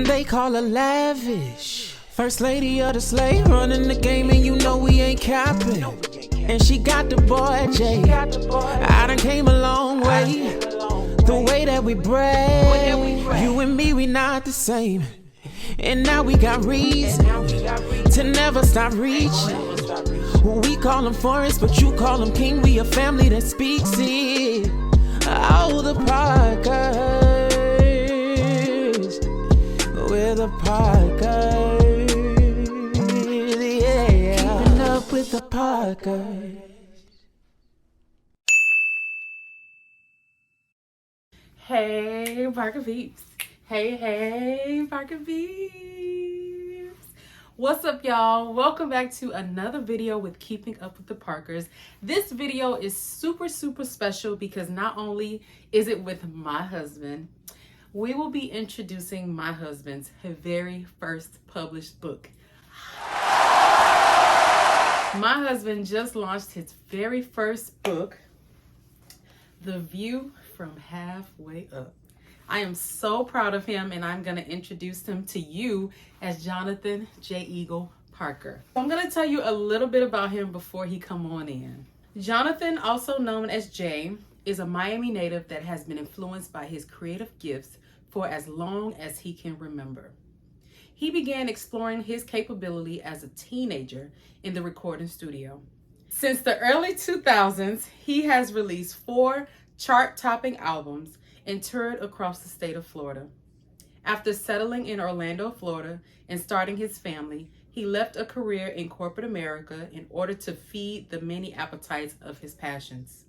They call her lavish, first lady of the slave, running the game, and you know we ain't capping. And she got the boy Jay. I done came a long way. The way that we brag, you and me, we not the same. And now we got reason to never stop reaching. We call them forest, but you call them king. We a family that speaks it. Oh, the Parkers, we're the Parkers, yeah. Keeping up with the Parkers. Hey, Parker peeps. Hey, Parker peeps. What's up, y'all? Welcome back to another video with Keeping Up with the Parkers. This video is super special because not only is it with my husband, we will be introducing my husband's very first published book. My husband just launched his very first book, The View from Halfway Up. I am so proud of him, and I'm going to introduce him to you as Jonathan J. Eagle Parker. I'm going to tell you a little bit about him before he come on in. Jonathan, also known as Jay, is a Miami native that has been influenced by his creative gifts for as long as he can remember. He began exploring his capability as a teenager in the recording studio. Since the early 2000s, he has released 4 chart-topping albums and toured across the state of Florida. After settling in Orlando, Florida, and starting his family, he left a career in corporate America in order to feed the many appetites of his passions.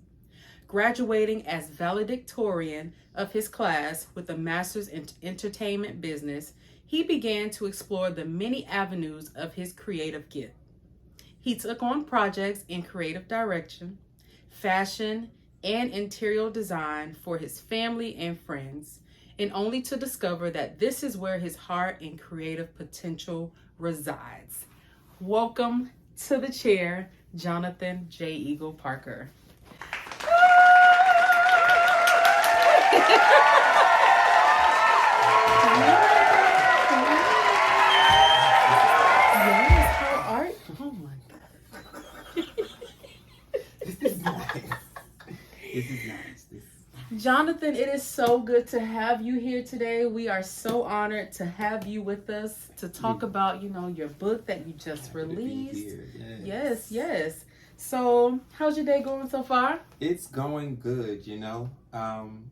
Graduating as valedictorian of his class with a master's in entertainment business, he began to explore the many avenues of his creative gift. He took on projects in creative direction, fashion, and interior design for his family and friends, and only to discover that this is where his heart and creative potential resides. Welcome to the chair, Jonathan J. Eagle Parker. Yes, how are you? Oh my God. This is nice. This is nice. Jonathan, it is so good to have you here today. We are so honored to have you with us to talk about, your book that you just released. Yes. So, how's your day going so far? It's going good,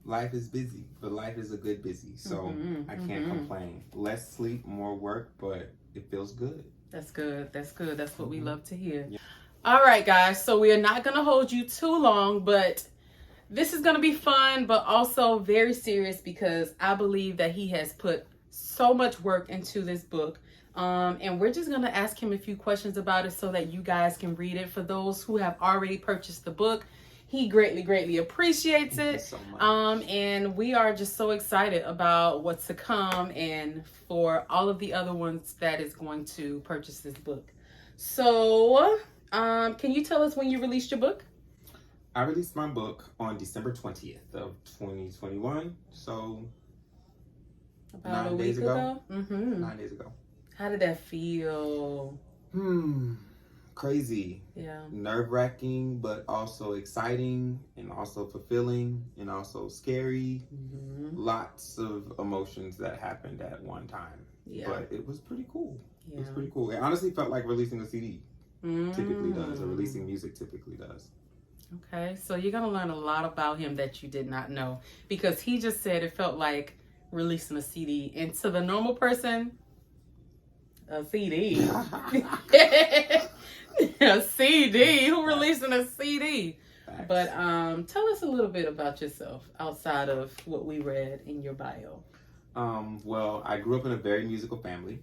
Life is busy, but life is a good busy. So I can't complain. Less sleep, more work, but it feels good. That's good. That's what we love to hear. Yeah. All right, guys. So we are not going to hold you too long, but this is going to be fun, but also very serious because I believe that he has put so much work into this book. And we're just going to ask him a few questions about it so that you guys can read it. For those who have already purchased the book, he greatly appreciates it. Thank you so much. And we are just so excited about what's to come and for all of the other ones that is going to purchase this book. So, can you tell us when you released your book? I released my book on December 20th of 2021. So about 9 days ago. 9 days ago. How did that feel? Crazy. Yeah. Nerve-wracking, but also exciting and also fulfilling and also scary. Lots of emotions that happened at one time. Yeah. But it was pretty cool. Yeah. It was pretty cool. It honestly felt like releasing a CD typically does, or releasing music typically does. Okay, so you're going to learn a lot about him that you did not know, because he just said it felt like releasing a CD. And to the normal person, a CD. A CD? Who releasing a CD? Facts. But tell us a little bit about yourself outside of what we read in your bio. Well, I grew up in a very musical family.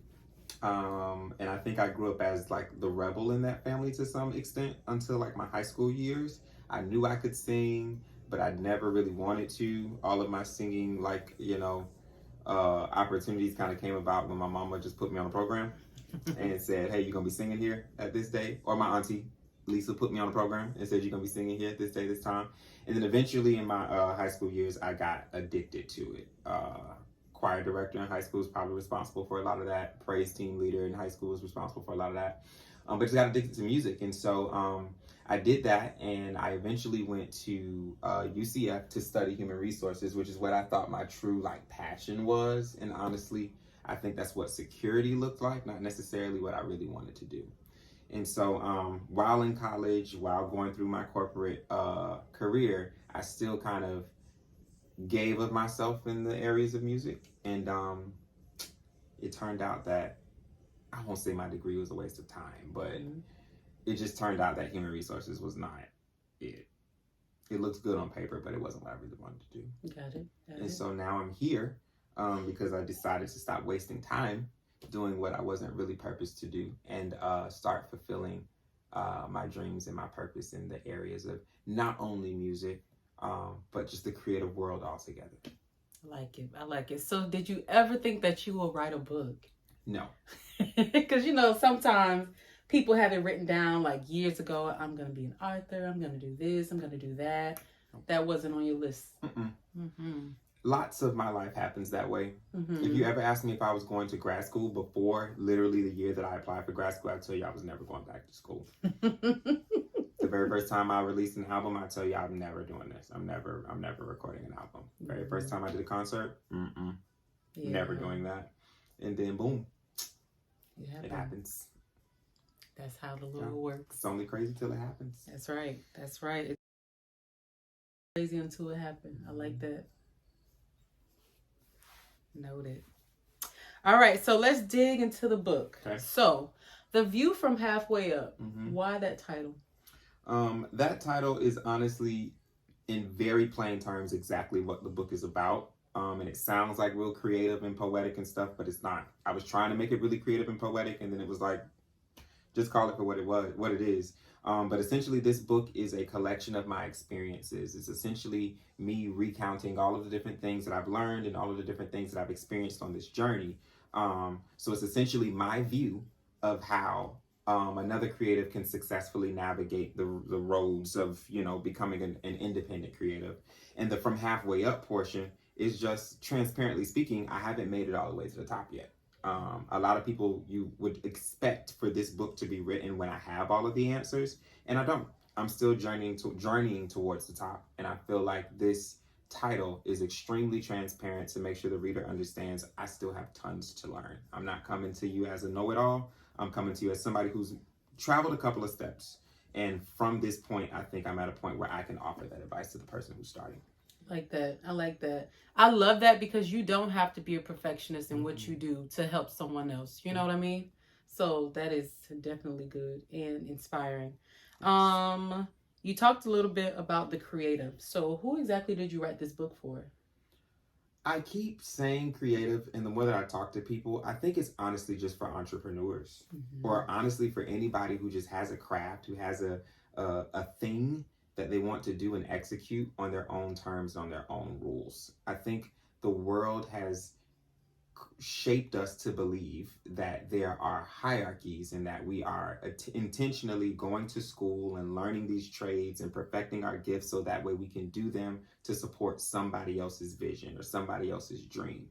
And I think I grew up as like the rebel in that family to some extent until like my high school years. I knew I could sing, but I never really wanted to. All of my singing, opportunities kind of came about when my mama just put me on a program and said, hey, you're going to be singing here at this day. Or my auntie, Lisa, put me on a program and said, you're going to be singing here at this day, this time. And then eventually in my high school years, I got addicted to it choir director in high school, was probably responsible for a lot of that. Praise team leader in high school was responsible for a lot of that. But just got addicted to music. And so I did that, and I eventually went to UCF to study human resources, which is what I thought my true like passion was. And honestly, I think that's what security looked like, not necessarily what I really wanted to do. And so while in college, while going through my corporate career, I still kind of gave of myself in the areas of music. And it turned out that, I won't say my degree was a waste of time, but it just turned out that human resources was not it. It looks good on paper, but it wasn't what I really wanted to do. Got it. And so now I'm here because I decided to stop wasting time doing what I wasn't really purposed to do, and start fulfilling my dreams and my purpose in the areas of not only music, but just the creative world altogether. I like it. I like it. So did you ever think that you will write a book? No. Because, you know, sometimes people have it written down like years ago, I'm going to be an author, I'm going to do this, I'm going to do that. That wasn't on your list. Lots of my life happens that way. Mm-hmm. If you ever asked me if I was going to grad school before literally the year that I applied for grad school, I'd tell you I was never going back to school. The very first time I released an album, I tell you I'm never doing this. I'm never recording an album. The very first time I did a concert, never doing that. And then boom, it happens. That's how the Lord works. It's only crazy till it happens. That's right. That's right. It's crazy until it happens. I like that. Noted. All right, so let's dig into the book. Okay. So, The View from Halfway Up. Why that title? That title is honestly, in very plain terms, exactly what the book is about. And it sounds like real creative and poetic and stuff, but it's not. I was trying to make it really creative and poetic, and then it was like, just call it for what it is. But essentially, this book is a collection of my experiences. It's essentially me recounting all of the different things that I've learned and all of the different things that I've experienced on this journey. So it's essentially my view of how another creative can successfully navigate the roads of, you know, becoming an independent creative. And the from halfway up portion is just, transparently speaking, I haven't made it all the way to the top yet. A lot of people, you would expect for this book to be written when I have all of the answers, and I don't. I'm still journeying towards the top, and I feel like this title is extremely transparent to make sure the reader understands I still have tons to learn. I'm not coming to you as a know-it-all. I'm coming to you as somebody who's traveled a couple of steps, and from this point, I think I'm at a point where I can offer that advice to the person who's starting. Like that. I like that. I love that, because you don't have to be a perfectionist in what you do to help someone else. You know what I mean? So that is definitely good and inspiring. You talked a little bit about the creative. So who exactly did you write this book for? I keep saying creative, and the more that I talk to people, I think it's honestly just for entrepreneurs, or honestly for anybody who just has a craft, who has a thing that they want to do and execute on their own terms, on their own rules. I think the world has shaped us to believe that there are hierarchies, and that we are intentionally going to school and learning these trades and perfecting our gifts so that way we can do them to support somebody else's vision or somebody else's dream.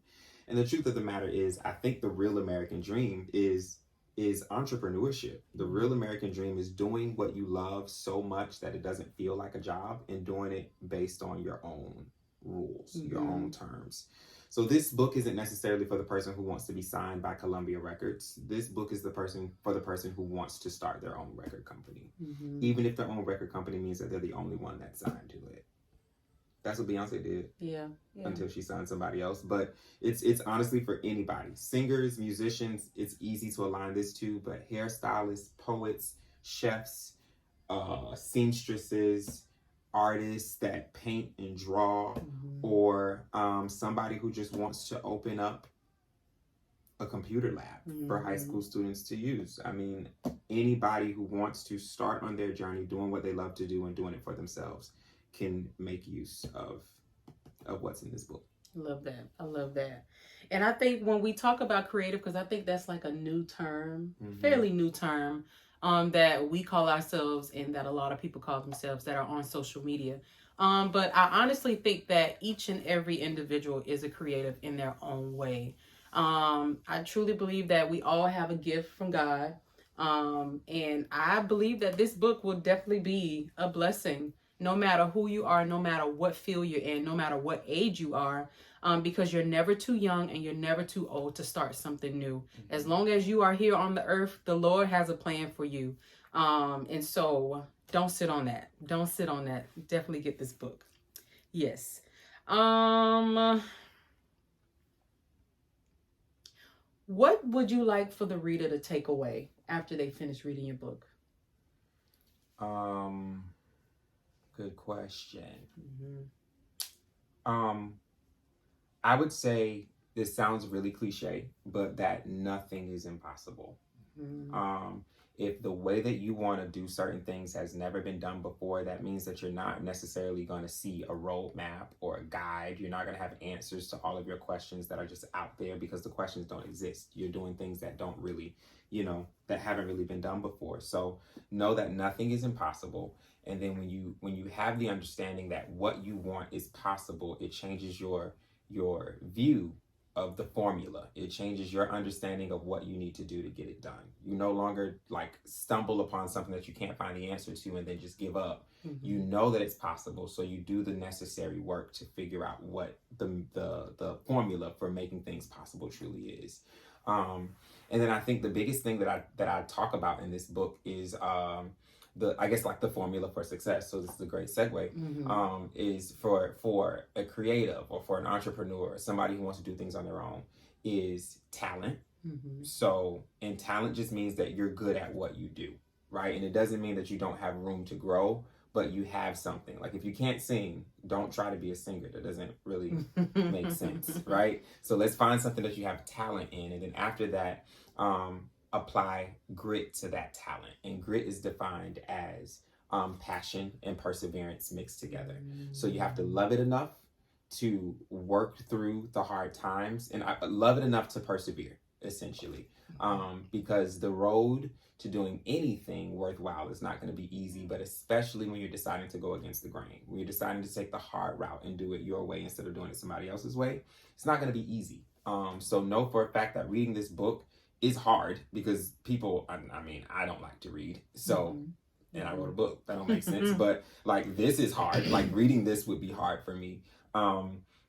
And the truth of the matter is, I think the real American dream is entrepreneurship. The real American dream is doing what you love so much that it doesn't feel like a job, and doing it based on your own rules, your own terms. So this book isn't necessarily for the person who wants to be signed by Columbia Records. This book is for the person who wants to start their own record company. Even if their own record company means that they're the only one that's signed to it. That's what Beyonce did. Yeah. Until she signed somebody else. But it's honestly for anybody. Singers, musicians, it's easy to align this to, but hairstylists, poets, chefs, seamstresses, artists that paint and draw, or somebody who just wants to open up a computer lab for high school students to use. I mean, anybody who wants to start on their journey doing what they love to do and doing it for themselves can make use of what's in this book. Love that. I love that. And I think when we talk about creative, because I think that's like a new term, fairly new term, that we call ourselves and that a lot of people call themselves that are on social media. But I honestly think that each and every individual is a creative in their own way. I truly believe that we all have a gift from God. And I believe that this book will definitely be a blessing, no matter who you are, no matter what field you're in, no matter what age you are, because you're never too young and you're never too old to start something new. As long as you are here on the earth, the Lord has a plan for you. And so don't sit on that. Don't sit on that. Definitely get this book. Yes. What would you like for the reader to take away after they finish reading your book? Good question. I would say this sounds really cliche, but that nothing is impossible. If the way that you want to do certain things has never been done before, that means that you're not necessarily going to see a roadmap or a guide. You're not going to have answers to all of your questions that are just out there because the questions don't exist. You're doing things that don't really, that haven't really been done before. So know that nothing is impossible. And then when you have the understanding that what you want is possible, it changes your view of the formula. It changes your understanding of what you need to do to get it done. You no longer stumble upon something that you can't find the answer to and then just give up. You know that it's possible, so you do the necessary work to figure out what the formula for making things possible truly is. And then I think the biggest thing that I talk about in this book is the formula for success. So this is a great segue. Is for a creative or for an entrepreneur, somebody who wants to do things on their own, is talent. So, and talent just means that you're good at what you do, right? And it doesn't mean that you don't have room to grow, but you have something. Like if you can't sing, don't try to be a singer. That doesn't really make sense, right? So let's find something that you have talent in, and then after that, apply grit to that talent. And grit is defined as passion and perseverance mixed together. So you have to love it enough to work through the hard times, and love it enough to persevere, essentially. Because the road to doing anything worthwhile is not going to be easy, but especially when you're deciding to go against the grain, when you're deciding to take the hard route and do it your way instead of doing it somebody else's way, it's not going to be easy. So know for a fact that reading this book is hard because people, I don't like to read. So, and I wrote a book. That don't make sense. But this is hard. Reading this would be hard for me.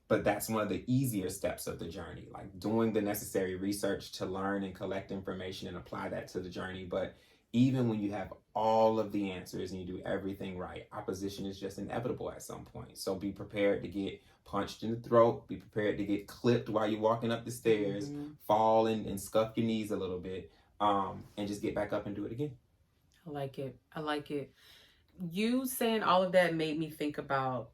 But that's one of the easier steps of the journey, doing the necessary research to learn and collect information and apply that to the journey. But even when you have all of the answers and you do everything right, opposition is just inevitable at some point. So be prepared to get punched in the throat, be prepared to get clipped while you're walking up the stairs, fall and scuff your knees a little bit, and just get back up and do it again. I like it. You saying all of that made me think about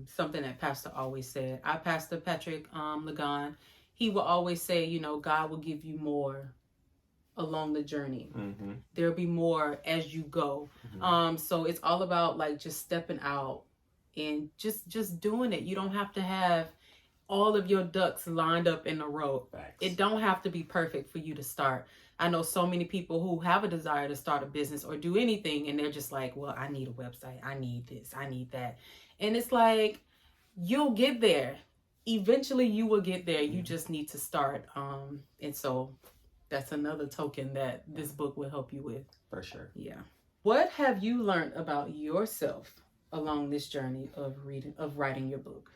something that Pastor always said. Our Pastor Patrick Lagan, he will always say, God will give you more along the journey. There'll be more as you go. So it's all about just stepping out and just doing it. You don't have to have all of your ducks lined up in a row. Facts. It don't have to be perfect for you to start. I know so many people who have a desire to start a business or do anything, and they're just like, well, I need a website. I need this. I need that. And it's you'll get there. Eventually you will get there. You just need to start. And so that's another token that this book will help you with. For sure. Yeah. What have you learned about yourself along this journey of writing your book?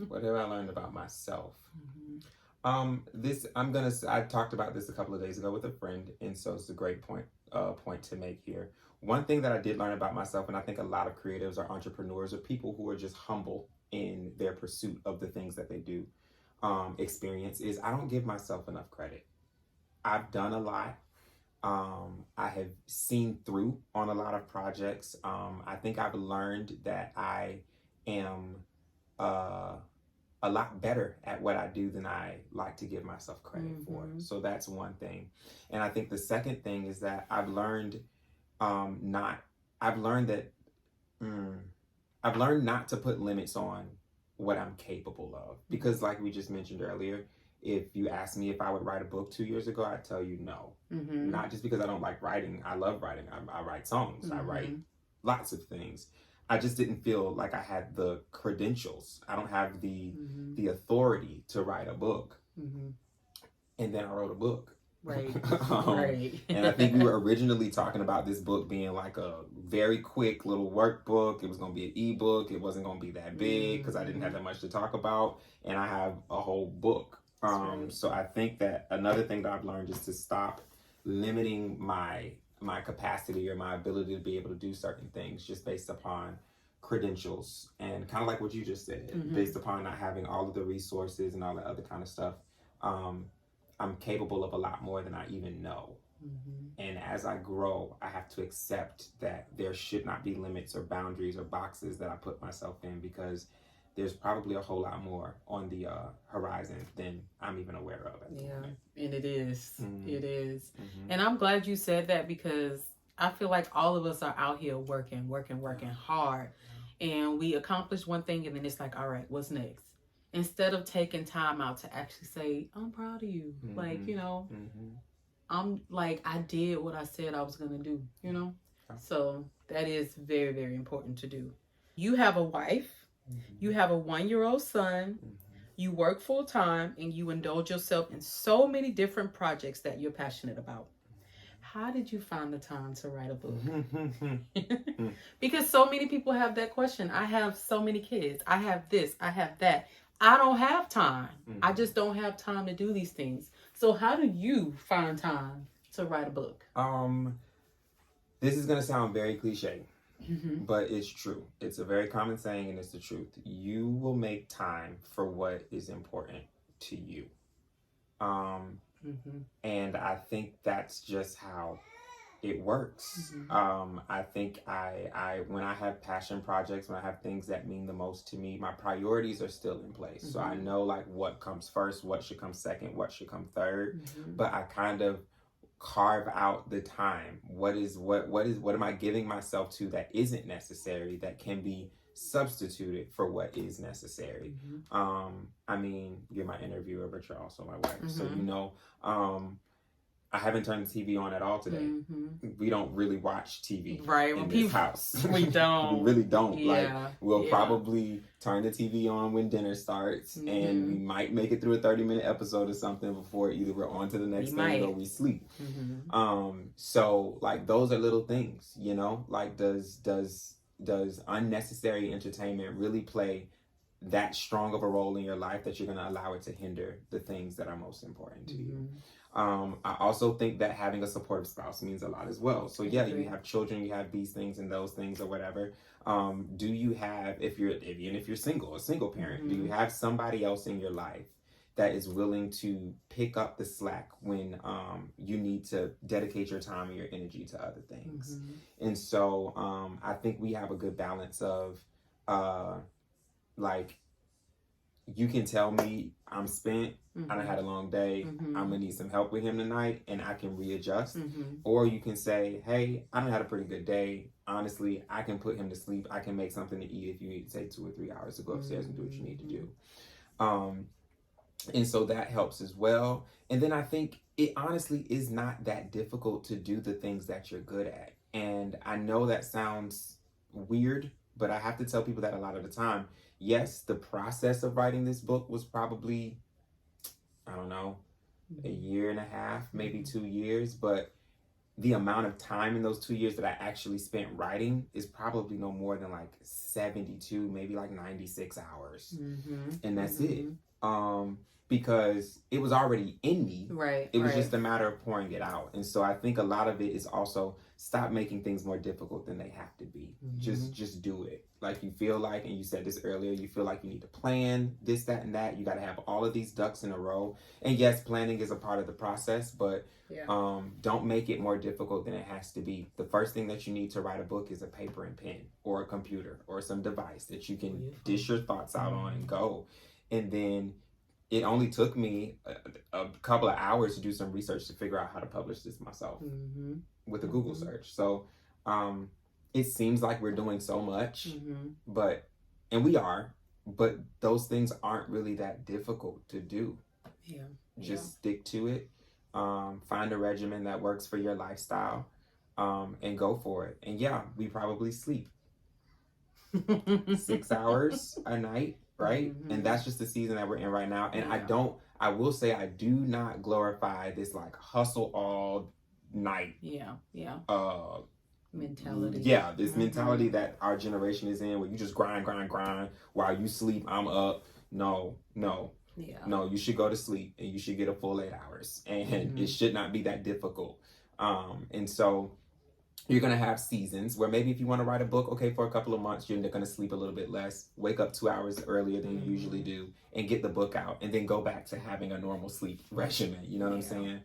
What have I learned about myself? I talked about this a couple of days ago with a friend, and so it's a great point to make here. One thing that I did learn about myself, and I think a lot of creatives or entrepreneurs or people who are just humble in their pursuit of the things that they do, experience, is I don't give myself enough credit. I've done a lot. I have seen through on a lot of projects. I think I've learned that I am a lot better at what I do than I like to give myself credit for. So that's one thing. And I think the second thing is that I've learned not to put limits on what I'm capable of. Because like we just mentioned earlier, if you asked me if I would write a book 2 years ago, I'd tell you no. Not just because I don't like writing. I love writing. I write songs. I write lots of things. I just didn't feel like I had the credentials. I don't have the authority to write a book. And then I wrote a book. Right. And I think we were originally talking about this book being like a very quick little workbook. It was going to be an ebook. It wasn't going to be that big because I didn't have that much to talk about. And I have a whole book. So I think that another thing that I've learned is to stop limiting my capacity or my ability to be able to do certain things just based upon credentials, and kind of like what you just said, based upon not having all of the resources and all that other kind of stuff. I'm capable of a lot more than I even know. And as I grow, I have to accept that there should not be limits or boundaries or boxes that I put myself in, because there's probably a whole lot more on the horizon than I'm even aware of at the moment. And it is. It is. And I'm glad you said that, because I feel like all of us are out here working hard. And we accomplish one thing, and then it's like, all right, what's next? Instead of taking time out to actually say, I'm proud of you. Like, you know, I'm like, I did what I said I was going to do, you know? So that is very, very important to do. You have a wife. You have a 1-year-old son. You work full time, and you indulge yourself in so many different projects that you're passionate about. How did you find the time to write a book? Because so many people have that question. I have so many kids. I have this. I have that. I don't have time. I just don't have time to do these things. So how do you find time to write a book? This is going to sound very cliche, but it's true. It's a very common saying, and it's the truth. You will make time for what is important to you. And I think that's just how it works. I think I when I have passion projects, when I have things that mean the most to me, my priorities are still in place. So I know like what comes first, what should come second, what should come third. But I kind of carve out the time. What am I giving myself to that isn't necessary, that can be substituted for what is necessary? I mean, you're my interviewer, but you're also my wife. So you know, I haven't turned the TV on at all today. We don't really watch TV in this house. We don't. We really don't. Like, we'll probably turn the TV on when dinner starts, and we might make it through a 30-minute episode or something before either we're on to the next thing or we sleep. So like those are little things, you know. Like does unnecessary entertainment really play that strong of a role in your life that you're going to allow it to hinder the things that are most important to you? I also think that having a supportive spouse means a lot as well. So yeah, you have children, you have these things and those things or whatever. Do you have, even if you're single, a single parent, do you have somebody else in your life that is willing to pick up the slack when you need to dedicate your time and your energy to other things? And so I think we have a good balance of like, you can tell me I'm spent, I done had a long day, I'm gonna need some help with him tonight, and I can readjust. Or you can say, hey, I done had a pretty good day. Honestly, I can put him to sleep. I can make something to eat if you need to take 2 or 3 hours to go upstairs and do what you need to do. And so that helps as well. And then I think it honestly is not that difficult to do the things that you're good at. And I know that sounds weird, but I have to tell people that a lot of the time. Yes, the process of writing this book was probably, I don't know, a year and a half, maybe 2 years, but the amount of time in those 2 years that I actually spent writing is probably no more than like 72, maybe like 96 hours. And that's it. Because it was already in me. It was just a matter of pouring it out. And so I think a lot of it is also stop making things more difficult than they have to be. Just do it. Like you feel like, and you said this earlier, you feel like you need to plan this, that, and that. You got to have all of these ducks in a row. And yes, planning is a part of the process, but don't make it more difficult than it has to be. The first thing that you need to write a book is a paper and pen, or a computer, or some device that you can dish your thoughts out on and go. And then it only took me a couple of hours to do some research to figure out how to publish this myself with a Google search. So it seems like we're doing so much, and we are, but those things aren't really that difficult to do. Just stick to it. Find a regimen that works for your lifestyle. and go for it. And yeah, we probably sleep 6 hours a night, right? And that's just the season that we're in right now. And I will say I do not glorify this like hustle all night mentality. Yeah, this mentality that our generation is in, where you just grind while you sleep. I'm up. No, you should go to sleep and you should get a full 8 hours, and it should not be that difficult. And so you're going to have seasons where maybe if you want to write a book, okay, for a couple of months, you're going to sleep a little bit less, wake up 2 hours earlier than you usually do, and get the book out, and then go back to having a normal sleep regimen. You know what I'm saying?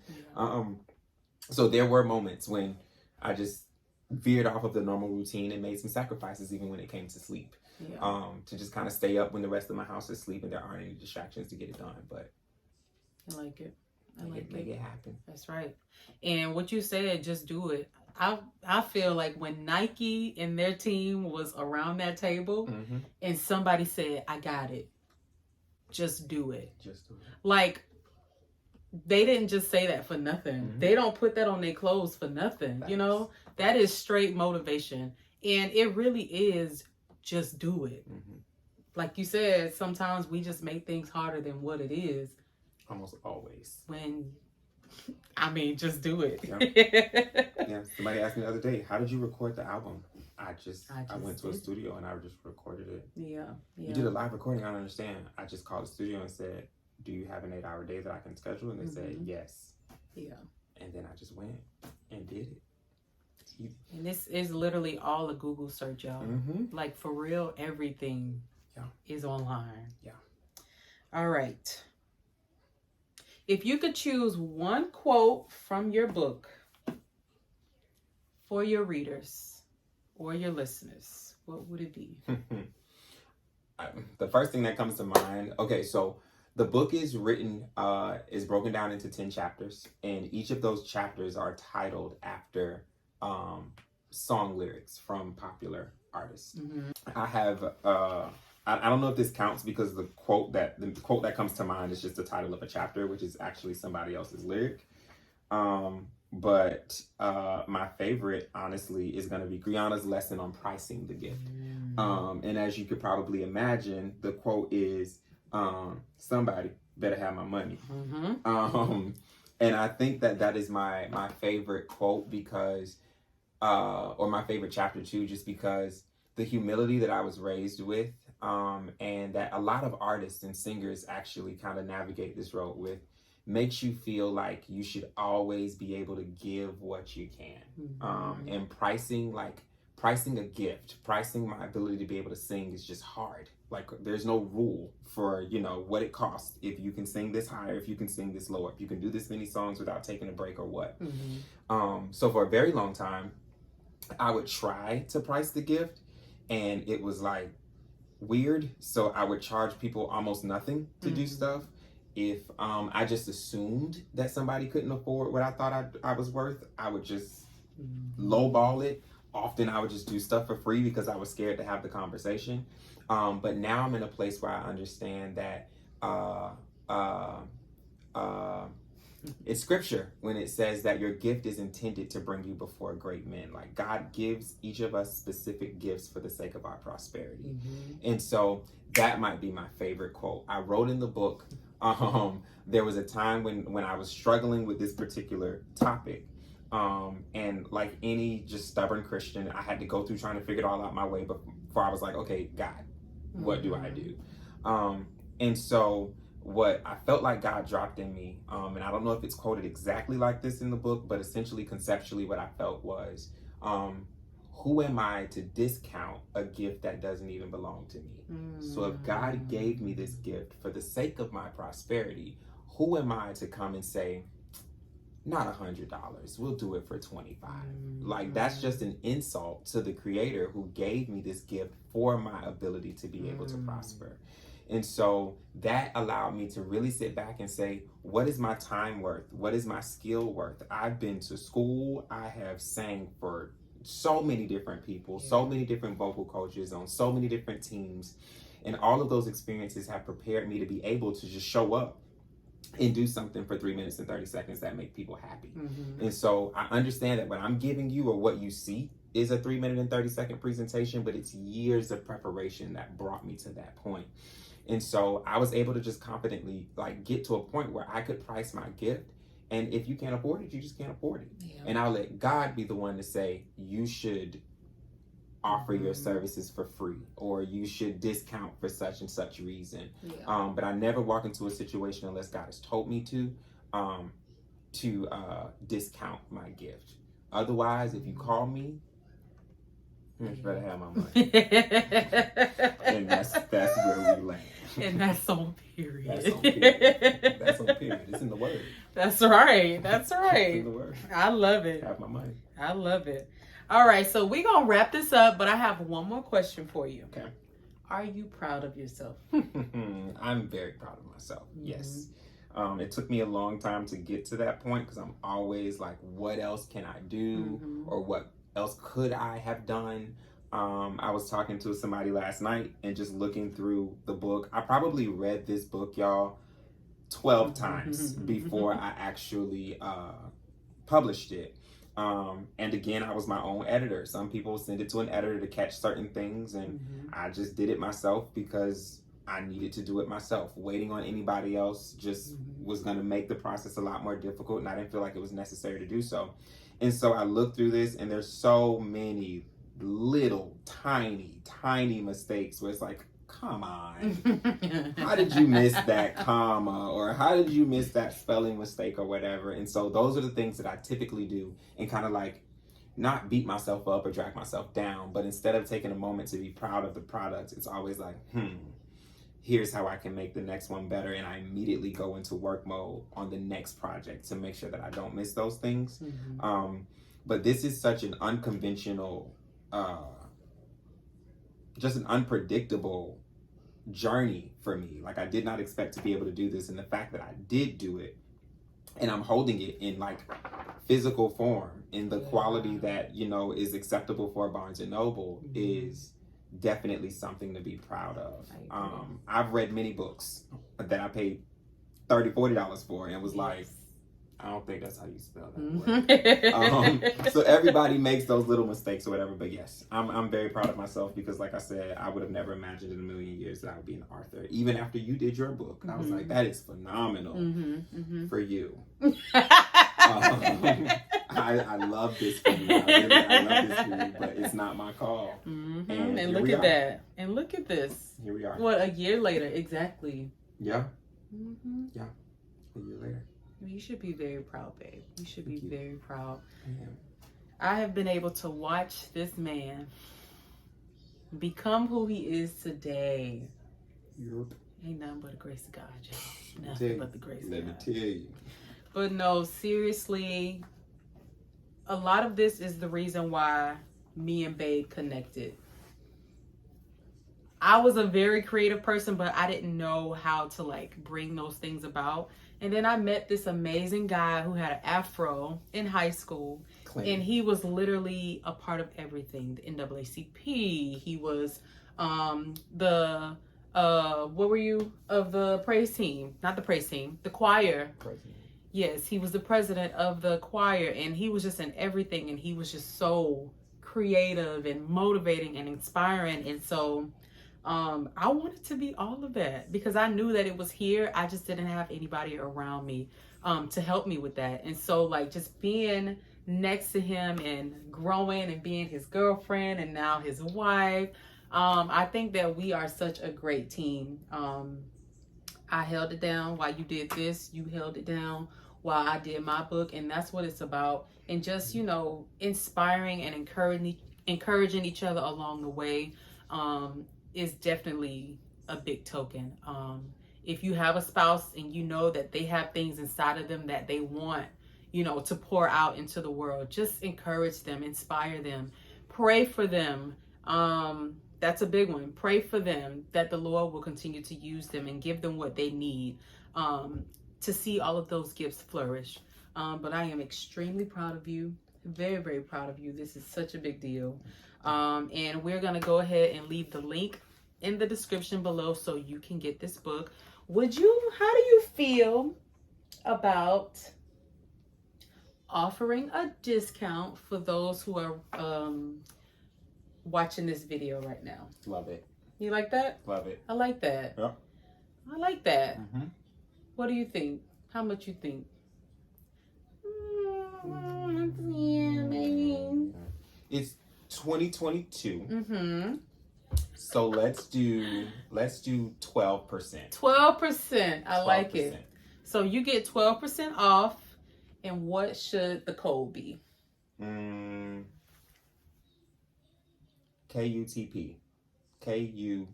So there were moments when I just veered off of the normal routine and made some sacrifices, even when it came to sleep, to just kind of stay up when the rest of my house is sleeping. There aren't any distractions to get it done, but I like it. Make it happen. That's right. And what you said, just do it. I feel like when Nike and their team was around that table and somebody said, I got it, just do it. Like, they didn't just say that for nothing. They don't put that on their clothes for nothing. You know, that is straight motivation. And it really is just do it. Like you said, sometimes we just make things harder than what it is. Almost always. Just do it. Yeah. Somebody asked me the other day, how did you record the album? I went to a studio and I just recorded it. Yeah. You did a live recording, I don't understand. I just called the studio and said, do you have an 8-hour day that I can schedule? And they said, yes. Yeah. And then I just went and did it. And this is literally all a Google search, y'all. Like, for real, everything is online. Yeah. All right. If you could choose one quote from your book for your readers or your listeners, what would it be? The first thing that comes to mind, okay, so the book is written, is broken down into 10 chapters, and each of those chapters are titled after song lyrics from popular artists. I have, I don't know if this counts because the quote that comes to mind is just the title of a chapter, which is actually somebody else's lyric. But my favorite, honestly, is going to be Griana's lesson on pricing the gift. And as you could probably imagine, the quote is, somebody better have my money. And I think that is my favorite quote because, or my favorite chapter too, just because the humility that I was raised with, and that a lot of artists and singers actually kind of navigate this road with, makes you feel like you should always be able to give what you can. And pricing a gift, pricing my ability to be able to sing is just hard. Like, there's no rule for, what it costs. If you can sing this higher, if you can sing this lower, if you can do this many songs without taking a break or what. So for a very long time, I would try to price the gift, and it was like weird. So I would charge people almost nothing to do stuff. If I just assumed that somebody couldn't afford what I thought I was worth, I would just lowball it. Often I would just do stuff for free because I was scared to have the conversation. But now I'm in a place where I understand that it's scripture when it says that your gift is intended to bring you before great men. Like, God gives each of us specific gifts for the sake of our prosperity. And so that might be my favorite quote. I wrote in the book, there was a time when I was struggling with this particular topic. And like any just stubborn Christian, I had to go through trying to figure it all out my way before I was like, okay, God, what do I do? And so what I felt like God dropped in me, and I don't know if it's quoted exactly like this in the book, but essentially conceptually what I felt was, who am I to discount a gift that doesn't even belong to me? So if God gave me this gift for the sake of my prosperity, who am I to come and say, not $100, we'll do it for $25? Like, that's just an insult to the Creator who gave me this gift for my ability to be able to prosper. And so that allowed me to really sit back and say, what is my time worth? What is my skill worth? I've been to school. I have sang for so many different people, so many different vocal coaches on so many different teams. And all of those experiences have prepared me to be able to just show up and do something for 3 minutes and 30 seconds that make people happy. Mm-hmm. And so I understand that what I'm giving you or what you see is a 3 minute and 30 second presentation, but it's years of preparation that brought me to that point. And so I was able to just confidently like get to a point where I could price my gift. And if you can't afford it, you just can't afford it. Yeah. And I'll let God be the one to say, you should offer your services for free, or you should discount for such and such reason. Yeah. But I never walk into a situation unless God has told me to discount my gift. Otherwise, if you call me, you better have my money. And that's where we land. And that's on period. That's on period. That's on period. It's in the word. That's right. That's right. It's in the word. I love it. Have my money. I love it. All right, so we're going to wrap this up, but I have one more question for you. Okay. Are you proud of yourself? I'm very proud of myself. Mm-hmm. Yes. It took me a long time to get to that point because I'm always like, what else can I do? Mm-hmm. Or what else could I have done? I was talking to somebody last night and just looking through the book. I probably read this book, y'all, 12 times before I actually published it. And again, I was my own editor. Some people send it to an editor to catch certain things, and I just did it myself because I needed to do it myself. Waiting on anybody else just was going to make the process a lot more difficult, and I didn't feel like it was necessary to do so. And so I looked through this, and there's so many little tiny mistakes where it's like, come on, how did you miss that comma, or how did you miss that spelling mistake or whatever? And so those are the things that I typically do and kind of like not beat myself up or drag myself down, but instead of taking a moment to be proud of the product, it's always like, here's how I can make the next one better. And I immediately go into work mode on the next project to make sure that I don't miss those things. But this is such an unconventional, just an unpredictable journey for me. Like, I did not expect to be able to do this, and the fact that I did do it and I'm holding it in like physical form in the quality that, you know, is acceptable for Barnes and Noble is definitely something to be proud of. I've read many books that I paid $30-$40 for and was like, I don't think that's how you spell that word. So everybody makes those little mistakes or whatever, but yes, I'm very proud of myself because, like I said, I would have never imagined in a million years that I would be an author. Even after you did your book, I was like, that is phenomenal for you. I love this for you. I love this for you, but it's not my call. And look at that. And look at this. Here we are. What, a year later, exactly. Yeah. Yeah. A year later. You should be very proud, babe. You should be very proud. I have been able to watch this man become who he is today. Ain't nothing but the grace of God, y'all. Nothing but the grace of God. Let me tell you. But no, seriously, a lot of this is the reason why me and Babe connected. I was a very creative person, but I didn't know how to like bring those things about. And then I met this amazing guy who had an afro in high school. And he was literally a part of everything. The NAACP. He was what were you? Of the praise team. Not the praise team. The choir. President. Yes, he was the president of the choir. And he was just in everything. And he was just so creative and motivating and inspiring. And so I wanted to be all of that because I knew that it was here. I just didn't have anybody around me to help me with that. And so like just being next to him and growing and being his girlfriend and now his wife, I think that we are such a great team. I held it down while you did this. You held it down while I did my book. And that's what it's about. And just, you know, inspiring and encouraging each other along the way is definitely a big token. If you have a spouse and you know that they have things inside of them that they want, you know, to pour out into the world, just encourage them, inspire them, pray for them. That's a big one. Pray for them that the Lord will continue to use them and give them what they need to see all of those gifts flourish. But I am extremely proud of you. Very, very proud of you. This is such a big deal. And we're going to go ahead and leave the link in the description below so you can get this book. How do you feel about offering a discount for those who are watching this video right now. Love it. You like that? Love it. I like that. Yep. I like that. Mm-hmm. What do you think? How much you think? It's 2022. Mm-hmm. So let's do 12%. 12%. I like it. So you get 12% off. And what should the code be? KUTP. KUWTP.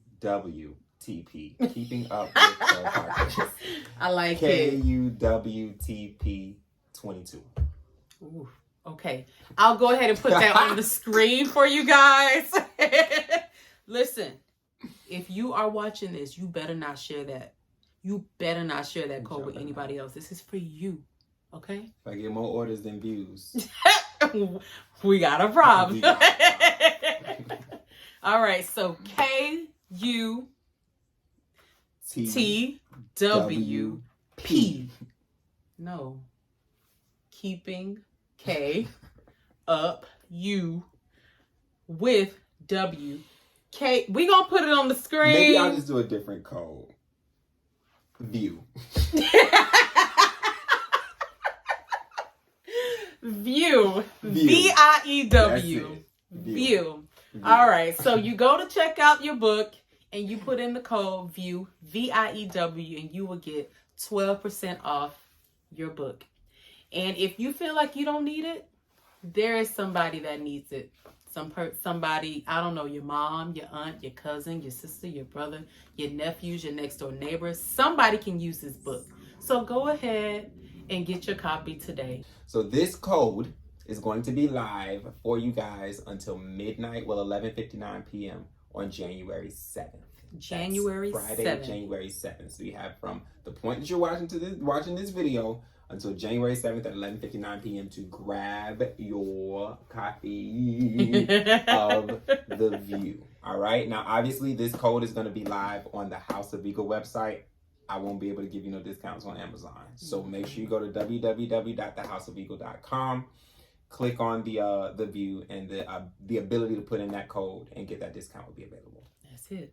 Keeping up with the podcast. I like it. KUWTP 22. Ooh, okay. I'll go ahead and put that on the screen for you guys. Listen, if you are watching this, you better not share that. You better not share that code with anybody else. This is for you. Okay? If I get more orders than views, we got a problem. All right, so KUTWP. No. Keeping K up U with W. K. We gonna put it on the screen. Maybe I'll just do a different code. View. View. VIEW. View. All right. So you go to check out your book and you put in the code VIEW, VIEW, and you will get 12% off your book. And if you feel like you don't need it, there is somebody that needs it. Somebody, I don't know, your mom, your aunt, your cousin, your sister, your brother, your nephews, your next door neighbors. Somebody can use this book. So go ahead and get your copy today. So this code is going to be live for you guys until midnight, 11:59 p.m. on January 7th. January That's Friday, 7th. January 7th. So you have from the point that you're watching this video until January 7th at 11:59 p.m. to grab your copy of The View. All right. Now, obviously, this code is going to be live on the House of Eagle website. I won't be able to give you no discounts on Amazon. So make sure you go to www.thehouseofeagle.com, click on the View, and the ability to put in that code and get that discount will be available. That's it.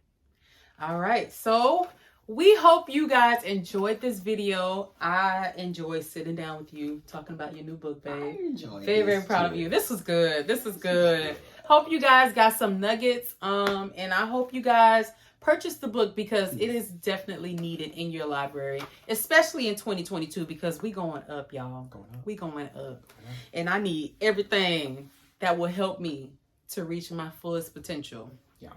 All right. So we hope you guys enjoyed this video. I enjoyed sitting down with you, talking about your new book, babe. I enjoyed Very, very this proud too. of you. This was good. This is good. Hope you guys got some nuggets. And I hope you guys purchase the book because it is definitely needed in your library, especially in 2022 because we going up, y'all. We going up. And I need everything that will help me to reach my fullest potential. Yeah.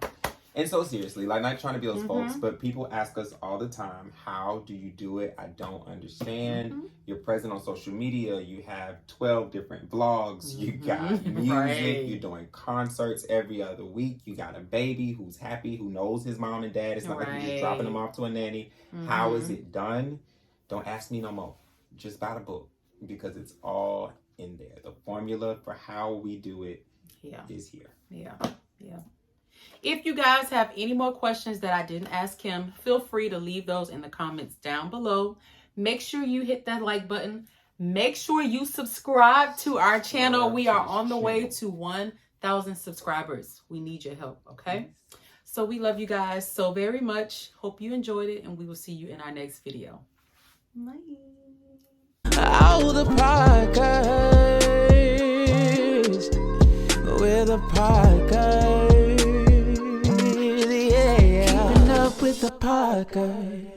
And so seriously, like, not trying to be those folks, but people ask us all the time, how do you do it? I don't understand. You're present on social media. You have 12 different vlogs. You got music. Right. You're doing concerts every other week. You got a baby who's happy, who knows his mom and dad. It's not like you're just dropping them off to a nanny. How is it done? Don't ask me no more. Just buy the book because it's all in there. The formula for how we do it is here. Yeah. If you guys have any more questions that I didn't ask him, feel free to leave those in the comments down below. Make sure you hit that like button. Make sure you subscribe to our channel. We are on the way to 1,000 subscribers. We need your help, okay? So we love you guys so very much. Hope you enjoyed it, and we will see you in our next video. Bye. Oh, the podcast. We're the podcast. Yeah. Keeping up with the podcast.